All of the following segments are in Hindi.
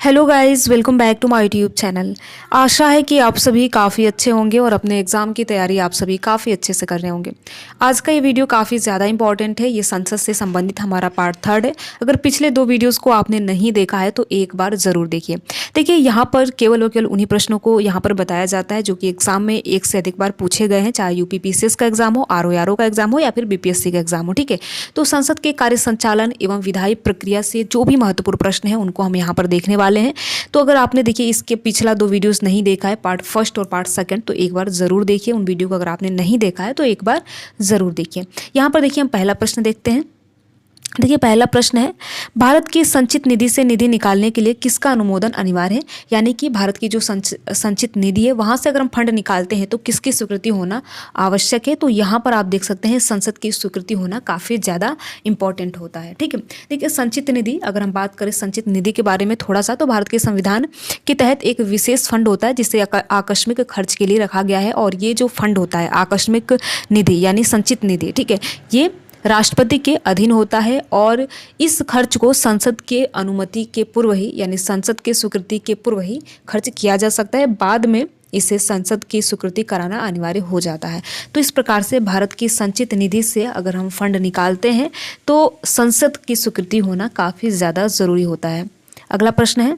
Hello guys, welcome back to my YouTube channel. आशा है कि आप सभी काफ़ी अच्छे होंगे और अपने एग्ज़ाम की तैयारी आप सभी काफ़ी अच्छे से कर रहे होंगे। आज का ये वीडियो काफ़ी ज़्यादा इंपॉर्टेंट है। ये संसद से संबंधित हमारा पार्ट 3 है। अगर पिछले 2 वीडियोस को आपने नहीं देखा है तो एक बार ज़रूर देखिए। देखिए, यहाँ पर केवल और केवल उन्हीं प्रश्नों को यहाँ पर बताया जाता है जो कि एग्ज़ाम में एक से अधिक बार पूछे गए हैं, चाहे यूपीपीसीएस का एग्ज़ाम हो, आरओ का एग्ज़ाम हो या फिर बीपीएससी का एग्ज़ाम हो। ठीक है, तो संसद के कार्य संचालन एवं विधायी प्रक्रिया से जो भी महत्वपूर्ण प्रश्न है उनको हम यहाँ पर देखने वाले हैं। तो अगर आपने देखिए इसके पिछला 2 वीडियोस नहीं देखा है, पार्ट फर्स्ट और पार्ट सेकंड, तो एक बार ज़रूर देखिए उन वीडियो को। अगर आपने नहीं देखा है तो एक बार ज़रूर देखिए। यहाँ पर देखिए हम पहला प्रश्न देखते हैं। देखिए पहला प्रश्न है, भारत की संचित निधि से निधि निकालने के लिए किसका अनुमोदन अनिवार्य है? यानी कि भारत की जो संचित निधि है वहाँ से अगर हम फंड निकालते हैं तो किसकी स्वीकृति होना आवश्यक है? तो यहाँ पर आप देख सकते हैं संसद की स्वीकृति होना काफ़ी ज़्यादा इंपॉर्टेंट होता है। ठीक है, देखिए संचित निधि, अगर हम बात करें संचित निधि के बारे में थोड़ा सा, तो भारत के संविधान के तहत एक विशेष फंड होता है जिसे आकस्मिक खर्च के लिए रखा गया है। और ये जो फंड होता है आकस्मिक निधि यानी संचित निधि, ठीक है, ये राष्ट्रपति के अधीन होता है और इस खर्च को संसद के अनुमति के पूर्व ही यानी संसद के स्वीकृति के पूर्व ही खर्च किया जा सकता है। बाद में इसे संसद की स्वीकृति कराना अनिवार्य हो जाता है। तो इस प्रकार से भारत की संचित निधि से अगर हम फंड निकालते हैं तो संसद की स्वीकृति होना काफ़ी ज़्यादा ज़रूरी होता है। अगला प्रश्न है,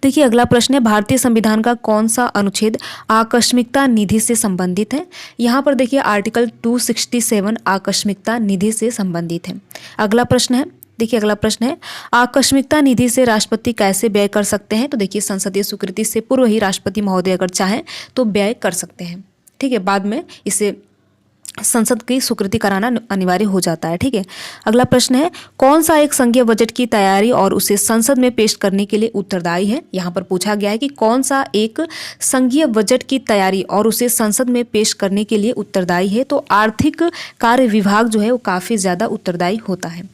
देखिए अगला प्रश्न है, भारतीय संविधान का कौन सा अनुच्छेद आकस्मिकता निधि से संबंधित है? यहाँ पर देखिए आर्टिकल 267 आकस्मिकता निधि से संबंधित है। अगला प्रश्न है, देखिए अगला प्रश्न है, आकस्मिकता निधि से राष्ट्रपति कैसे व्यय कर सकते हैं? तो देखिए संसदीय स्वीकृति से पूर्व ही राष्ट्रपति महोदय अगर चाहें तो व्यय कर सकते हैं। ठीक है, बाद में इसे संसद की स्वीकृति कराना अनिवार्य हो जाता है। ठीक है, अगला प्रश्न है, कौन सा एक संघीय बजट की तैयारी और उसे संसद में पेश करने के लिए उत्तरदायी है? यहाँ पर पूछा गया है कि कौन सा एक संघीय बजट की तैयारी और उसे संसद में पेश करने के लिए उत्तरदायी है? तो आर्थिक कार्य विभाग जो है वो काफ़ी ज़्यादा उत्तरदायी होता है।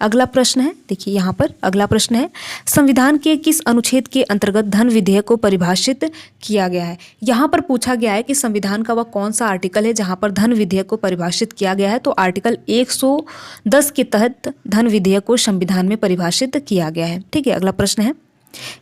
अगला प्रश्न है, देखिए यहाँ पर अगला प्रश्न है, संविधान के किस अनुच्छेद के अंतर्गत धन विधेयक को परिभाषित किया गया है? यहाँ पर पूछा गया है कि संविधान का वह कौन सा आर्टिकल है जहाँ पर धन विधेयक को परिभाषित किया गया है? तो आर्टिकल 110 के तहत धन विधेयक को संविधान में परिभाषित किया गया है। ठीक है, अगला प्रश्न है,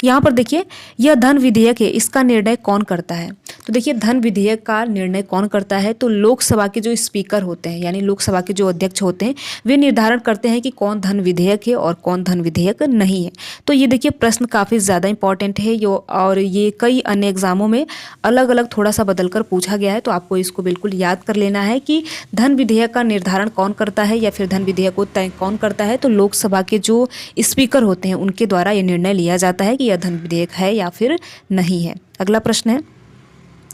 यहाँ पर देखिए यह धन विधेयक है, इसका निर्णय कौन करता है? तो देखिए धन विधेयक का निर्णय कौन करता है? तो लोकसभा के जो स्पीकर होते हैं यानी लोकसभा के जो अध्यक्ष होते हैं वे निर्धारण करते हैं कि कौन धन विधेयक है और कौन धन विधेयक नहीं है। तो ये देखिए प्रश्न काफ़ी ज़्यादा इंपॉर्टेंट है और ये कई अन्य एग्जामों में अलग अलग थोड़ा सा बदल कर पूछा गया है। तो आपको इसको बिल्कुल याद कर लेना है कि धन विधेयक का निर्धारण कौन करता है या फिर धन विधेयक को तय कौन करता है? तो लोकसभा के जो स्पीकर होते हैं उनके द्वारा ये निर्णय लिया जाता है कि यह धन विधेयक है या फिर नहीं है। अगला प्रश्न है,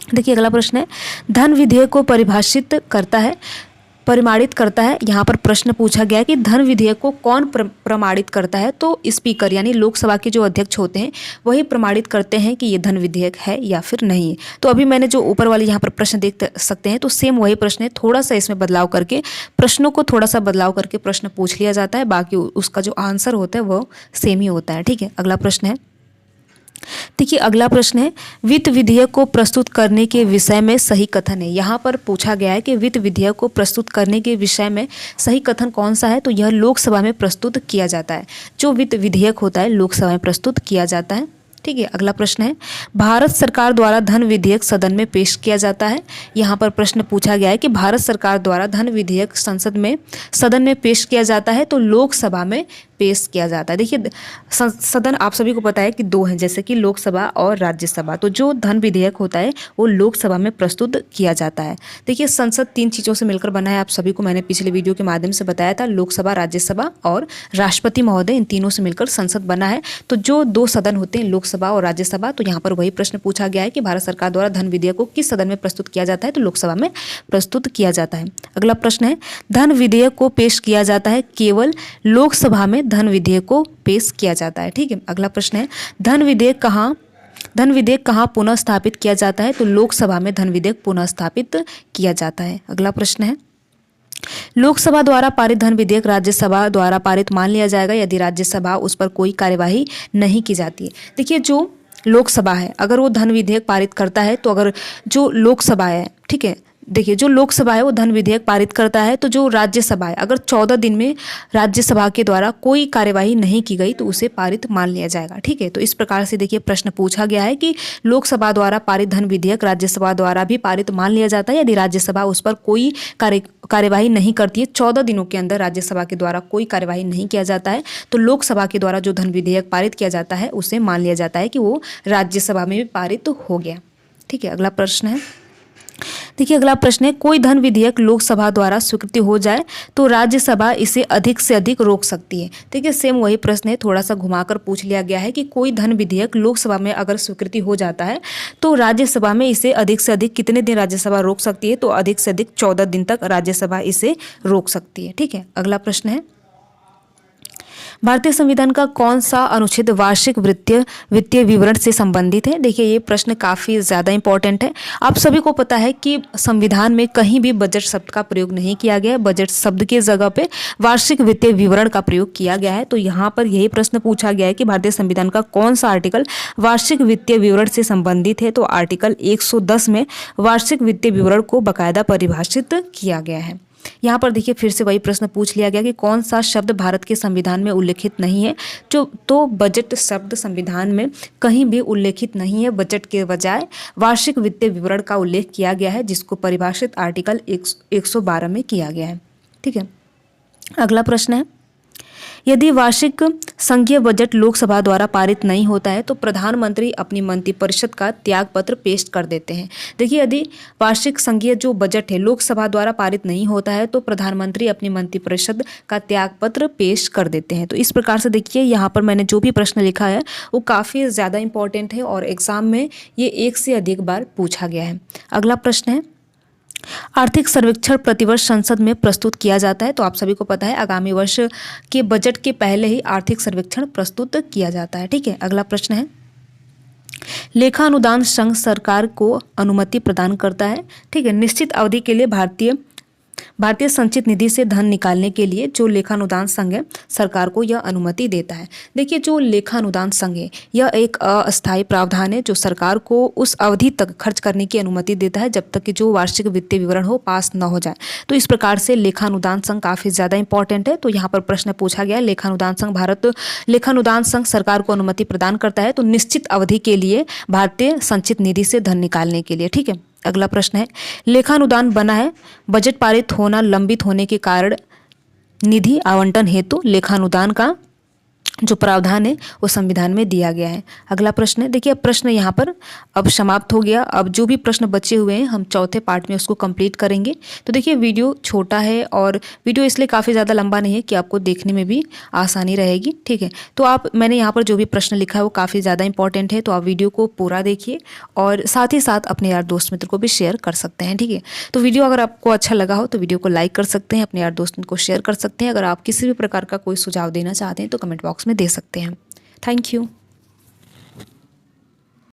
देखिए अगला प्रश्न है, धन विधेयक को प्रमाणित करता है। यहाँ पर प्रश्न पूछा गया है कि धन विधेयक को कौन प्रमाणित करता है? तो स्पीकर यानी लोकसभा के जो अध्यक्ष होते हैं वही प्रमाणित करते हैं कि ये धन विधेयक है या फिर नहीं है। तो अभी मैंने जो ऊपर वाले यहाँ पर प्रश्न देख सकते हैं तो सेम वही प्रश्न है, थोड़ा सा इसमें बदलाव करके प्रश्नों को थोड़ा सा बदलाव करके प्रश्न पूछ लिया जाता है, बाकी उसका जो आंसर होता है वो सेम ही होता है। ठीक है, अगला प्रश्न है, देखिए अगला प्रश्न है, वित्त विधेयक को प्रस्तुत करने के विषय में सही कथन है। यहाँ पर पूछा गया है कि वित्त विधेयक को प्रस्तुत करने के विषय में सही कथन कौन सा है? तो यह लोकसभा में प्रस्तुत किया जाता है। जो वित्त विधेयक होता है लोकसभा में प्रस्तुत किया जाता है। ठीक है, अगला प्रश्न है, भारत सरकार द्वारा धन विधेयक सदन में पेश किया जाता है। यहाँ पर प्रश्न पूछा गया है कि भारत सरकार द्वारा धन विधेयक सदन में पेश किया जाता है तो लोकसभा में पेश किया जाता है। देखिए सदन आप सभी को पता है कि 2 हैं, जैसे कि लोकसभा और राज्यसभा। तो जो धन विधेयक होता है वो लोकसभा में प्रस्तुत किया जाता है। देखिए संसद 3 चीज़ों से मिलकर बना है, आप सभी को मैंने पिछले वीडियो के माध्यम से बताया था। लोकसभा, राज्यसभा और राष्ट्रपति महोदय, इन तीनों से मिलकर संसद बना है। तो जो 2 सदन होते हैं लोकसभा और राज्यसभा, तो यहाँ पर वही प्रश्न पूछा गया है कि भारत सरकार द्वारा धन विधेयक को किस सदन में प्रस्तुत किया जाता है? तो लोकसभा में प्रस्तुत किया जाता है। अगला प्रश्न है, धन विधेयक को पेश किया जाता है केवल लोकसभा में धन विधेयक को पेश किया जाता है। ठीक है, अगला प्रश्न है, धन विधेयक कहाँ पुनः स्थापित किया जाता है? तो लोकसभा में धन विधेयक पुनः स्थापित किया जाता है। अगला प्रश्न है, लोकसभा द्वारा पारित धन विधेयक राज्यसभा द्वारा पारित मान लिया जाएगा यदि राज्यसभा उस पर कोई कार्यवाही नहीं की जाती है। देखिए जो लोकसभा है अगर वो धन विधेयक पारित करता है तो अगर जो लोकसभा है, ठीक है, देखिए जो लोकसभा है वो धन विधेयक पारित करता है, तो जो राज्यसभा है अगर 14 दिन में राज्यसभा के द्वारा कोई कार्यवाही नहीं की गई तो उसे पारित मान लिया जाएगा। ठीक है, तो इस प्रकार से देखिए प्रश्न पूछा गया है कि लोकसभा द्वारा पारित धन विधेयक राज्यसभा द्वारा भी पारित मान लिया जाता है यदि राज्यसभा उस पर कोई कार्यवाही नहीं करती है, 14 दिनों के अंदर राज्यसभा के द्वारा कोई कार्यवाही नहीं किया जाता है तो लोकसभा के द्वारा जो धन विधेयक पारित किया जाता है उसे मान लिया जाता है कि वो राज्यसभा में भी पारित हो गया। ठीक है, अगला प्रश्न है, देखिए अगला प्रश्न है, कोई धन विधेयक लोकसभा द्वारा स्वीकृति हो जाए तो राज्यसभा इसे अधिक से अधिक रोक सकती है। ठीक है, सेम वही प्रश्न है, थोड़ा सा घुमाकर पूछ लिया गया है कि कोई धन विधेयक लोकसभा में अगर स्वीकृति हो जाता है तो राज्यसभा में इसे अधिक से अधिक कितने दिन राज्यसभा रोक सकती है, तो अधिक से अधिक 14 दिन तक राज्यसभा इसे रोक सकती है। ठीक है, अगला प्रश्न है, भारतीय संविधान का कौन सा अनुच्छेद वार्षिक वित्तीय विवरण से संबंधित है। देखिए ये प्रश्न काफ़ी ज़्यादा इंपॉर्टेंट है। आप सभी को पता है कि संविधान में कहीं भी बजट शब्द का प्रयोग नहीं किया गया है, बजट शब्द के जगह पे वार्षिक वित्तीय विवरण का प्रयोग किया गया है। तो यहाँ पर यही प्रश्न पूछा गया है कि भारतीय संविधान का कौन सा आर्टिकल वार्षिक वित्तीय विवरण से संबंधित है, तो आर्टिकल 110 में वार्षिक वित्तीय विवरण को बाकायदा परिभाषित किया गया है। यहाँ पर देखिए फिर से वही प्रश्न पूछ लिया गया कि कौन सा शब्द भारत के संविधान में उल्लेखित नहीं है, तो बजट शब्द संविधान में कहीं भी उल्लेखित नहीं है, बजट के बजाय वार्षिक वित्तीय विवरण का उल्लेख किया गया है जिसको परिभाषित आर्टिकल 112 में किया गया है। ठीक है, अगला प्रश्न है, यदि वार्षिक संघीय बजट लोकसभा द्वारा पारित नहीं होता है तो प्रधानमंत्री अपनी मंत्रिपरिषद का त्यागपत्र पेश कर देते हैं। देखिए यदि वार्षिक संघीय जो बजट है लोकसभा द्वारा पारित नहीं होता है तो प्रधानमंत्री अपनी मंत्रिपरिषद का त्यागपत्र पेश कर देते हैं। तो इस प्रकार से देखिए यहाँ पर मैंने जो भी प्रश्न लिखा है वो काफ़ी ज़्यादा इंपॉर्टेंट है और एग्जाम में ये एक से अधिक बार पूछा गया है। अगला प्रश्न है, आर्थिक सर्वेक्षण प्रतिवर्ष संसद में प्रस्तुत किया जाता है। तो आप सभी को पता है आगामी वर्ष के बजट के पहले ही आर्थिक सर्वेक्षण प्रस्तुत किया जाता है। ठीक है, अगला प्रश्न है, लेखा अनुदान संघ सरकार को अनुमति प्रदान करता है। ठीक है, निश्चित अवधि के लिए भारतीय संचित निधि से धन निकालने के लिए जो लेखानुदान संघ है सरकार को यह अनुमति देता है। देखिए जो लेखानुदान संघ है यह एक अस्थायी प्रावधान है जो सरकार को उस अवधि तक खर्च करने की अनुमति देता है जब तक कि जो वार्षिक वित्तीय विवरण हो पास न हो जाए। तो इस प्रकार से लेखानुदान संघ काफ़ी ज़्यादा इंपॉर्टेंट है। तो यहाँ पर प्रश्न पूछा गया है, लेखानुदान संघ सरकार को अनुमति प्रदान करता है तो निश्चित अवधि के लिए भारतीय संचित निधि से धन निकालने के लिए। ठीक है, अगला प्रश्न है, लेखानुदान बना है बजट पारित होना लंबित होने के कारण निधि आवंटन हेतु लेखानुदान का जो प्रावधान है वो संविधान में दिया गया है। अगला प्रश्न है, देखिए अब प्रश्न यहाँ पर अब समाप्त हो गया। अब जो भी प्रश्न बचे हुए हैं हम चौथे पार्ट में उसको कंप्लीट करेंगे। तो देखिए वीडियो छोटा है और वीडियो इसलिए काफ़ी ज़्यादा लंबा नहीं है कि आपको देखने में भी आसानी रहेगी। ठीक है, तो मैंने यहाँ पर जो भी प्रश्न लिखा है वो काफ़ी ज़्यादा इंपॉर्टेंट है, तो आप वीडियो को पूरा देखिए और साथ ही साथ अपने यार दोस्त मित्र को भी शेयर कर सकते हैं। ठीक है, तो वीडियो अगर आपको अच्छा लगा हो तो वीडियो को लाइक कर सकते हैं, अपने यार दोस्त को शेयर कर सकते हैं। अगर आप किसी भी प्रकार का कोई सुझाव देना चाहते हैं तो कमेंट बॉक्स में दे सकते हैं। Thank you.